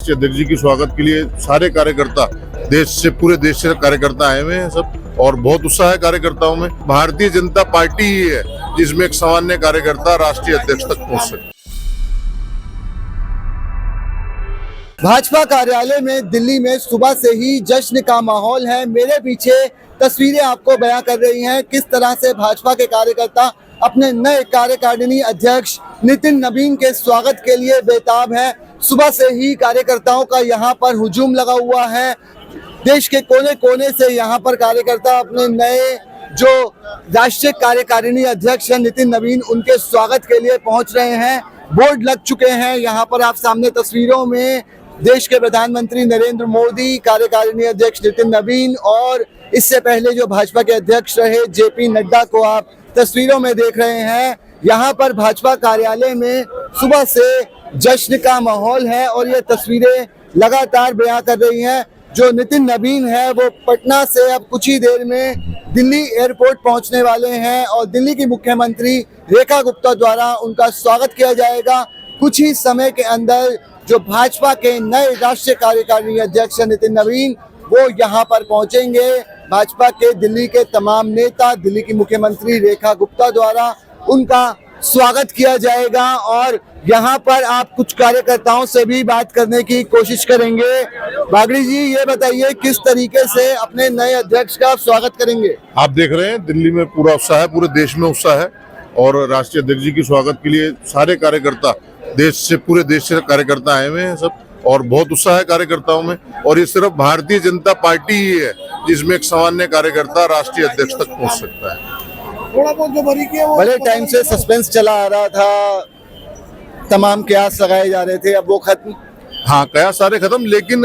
राष्ट्रीय अध्यक्ष जी के स्वागत के लिए सारे कार्यकर्ता पूरे देश से कार्यकर्ता आए हुए हैं सब, और बहुत उत्साह है कार्यकर्ताओं में। भारतीय जनता पार्टी ही है जिसमें एक सामान्य कार्यकर्ता राष्ट्रीय अध्यक्ष तक पहुंच सके। भाजपा कार्यालय में दिल्ली में सुबह से ही जश्न का माहौल है। मेरे पीछे तस्वीरें आपको बयां कर रही हैं किस तरह से भाजपा के कार्यकर्ता अपने नए कार्यकारिणी अध्यक्ष नितिन नवीन के स्वागत के लिए बेताब है। सुबह से ही कार्यकर्ताओं का यहां पर हुजूम लगा हुआ है। देश के कोने कोने से यहां पर कार्यकर्ता अपने नए जो राष्ट्रीय कार्यकारिणी अध्यक्ष हैं नितिन नवीन, उनके स्वागत के लिए पहुंच रहे हैं। बोर्ड लग चुके हैं यहाँ पर, आप सामने तस्वीरों में देश के प्रधानमंत्री नरेंद्र मोदी, कार्यकारिणी अध्यक्ष नितिन नवीन और इससे पहले जो भाजपा के अध्यक्ष रहे जेपी नड्डा को आप तस्वीरों में देख रहे हैं। यहाँ पर भाजपा कार्यालय में सुबह से जश्न का माहौल है और ये तस्वीरें लगातार बयां कर रही हैं। जो नितिन नवीन है वो पटना से अब कुछ ही देर में दिल्ली एयरपोर्ट पहुंचने वाले हैं और दिल्ली की मुख्यमंत्री रेखा गुप्ता द्वारा उनका स्वागत किया जाएगा। कुछ ही समय के अंदर जो भाजपा के नए राष्ट्रीय कार्यकारिणी अध्यक्ष नितिन नवीन वो यहाँ पर पहुंचेंगे। भाजपा के दिल्ली के तमाम नेता, दिल्ली की मुख्यमंत्री रेखा गुप्ता द्वारा उनका स्वागत किया जाएगा और यहाँ पर आप कुछ कार्यकर्ताओं से भी बात करने की कोशिश करेंगे। बागड़ी जी, ये बताइए किस तरीके से अपने नए अध्यक्ष का स्वागत करेंगे? आप देख रहे हैं दिल्ली में पूरा उत्साह है, पूरे देश में उत्साह है, और राष्ट्रीय अध्यक्ष जी के स्वागत के लिए सारे कार्यकर्ता पूरे देश से कार्यकर्ता आए हुए हैं सब, और बहुत उत्साह है कार्यकर्ताओं में। और ये सिर्फ भारतीय जनता पार्टी ही है जिसमें एक सामान्य कार्यकर्ता राष्ट्रीय अध्यक्ष तक पहुंच सकता है। थोड़ा बहुत जो बड़े टाइम से सस्पेंस चला आ रहा था, तमाम कयास लगाए जा रहे थे, अब वो खत्म? हाँ, कयास सारे खत्म, लेकिन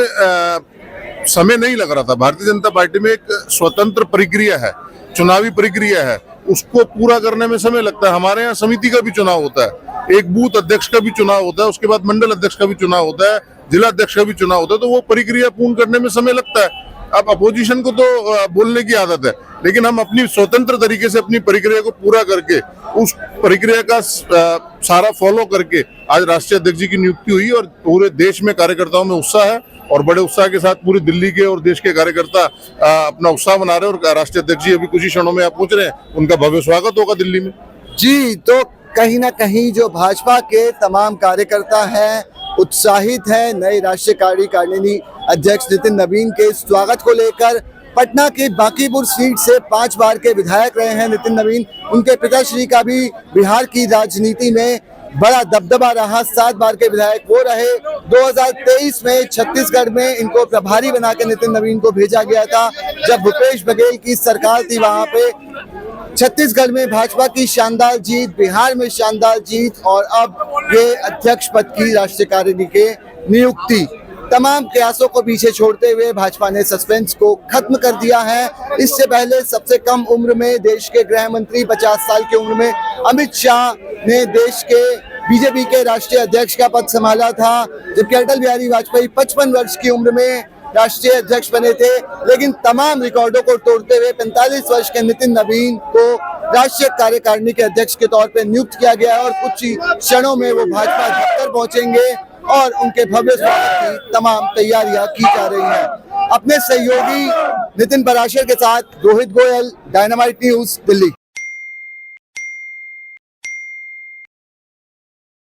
समय नहीं लग रहा था। भारतीय जनता पार्टी में एक स्वतंत्र प्रक्रिया है, चुनावी प्रक्रिया है, उसको पूरा करने में समय लगता है। हमारे यहाँ समिति का भी चुनाव होता है, एक बूथ अध्यक्ष का भी चुनाव होता है, उसके बाद मंडल अध्यक्ष का भी चुनाव होता है, जिला अध्यक्ष का भी चुनाव होता है, तो वो प्रक्रिया पूर्ण करने में समय लगता है। अब अपोजिशन को तो बोलने की आदत है, लेकिन हम अपनी स्वतंत्र तरीके से अपनी प्रक्रिया को पूरा करके उस प्रक्रिया का सारा फॉलो करके आज राष्ट्रीय अध्यक्ष जी की नियुक्ति हुई और पूरे देश में कार्यकर्ताओं में उत्साह है और बड़े उत्साह के साथ पूरी दिल्ली के और देश के कार्यकर्ता अपना उत्साह बना रहे हैं। और राष्ट्रीय अध्यक्ष जी अभी कुछ ही क्षणों में आप पहुंच रहे हैं, उनका भव्य स्वागत होगा दिल्ली में। जी, तो कहीं ना कहीं जो भाजपा के तमाम कार्यकर्ता हैं उत्साहित है नए राष्ट्रीय कार्यकारिणी अध्यक्ष नितिन नवीन के स्वागत को लेकर। पटना की बांकीपुर सीट से 5 बार के विधायक रहे हैं नितिन नवीन। उनके पिताश्री का भी बिहार की राजनीति में बड़ा दबदबा रहा, 7 बार के विधायक वो रहे। 2023 में छत्तीसगढ़ में इनको प्रभारी बना के नितिन नवीन को भेजा गया था जब भूपेश बघेल की सरकार थी। वहां पे छत्तीसगढ़ में भाजपा की शानदार जीत, बिहार में शानदार जीत और अब ये अध्यक्ष पद की राष्ट्रीय कार्यकारिणी के नियुक्ति। तमाम प्रयासों को पीछे छोड़ते हुए भाजपा ने सस्पेंस को खत्म कर दिया है। इससे पहले सबसे कम उम्र में देश के गृह मंत्री 50 साल की उम्र में अमित शाह ने देश के बीजेपी के राष्ट्रीय अध्यक्ष का पद संभाला था, जबकि अटल बिहारी वाजपेयी 55 वर्ष की उम्र में राष्ट्रीय अध्यक्ष बने थे। लेकिन तमाम रिकॉर्डों को तोड़ते हुए 45 वर्ष के नितिन नवीन को राष्ट्रीय कार्यकारिणी के अध्यक्ष के तौर पर नियुक्त किया गया और कुछ ही क्षणों में वो भाजपा दफ्तर पहुंचेंगे और उनके भव्य स्वागत की तमाम तैयारियां की जा रही हैं। अपने सहयोगी नितिन पराशर के साथ रोहित गोयल, डायनामाइट न्यूज, दिल्ली।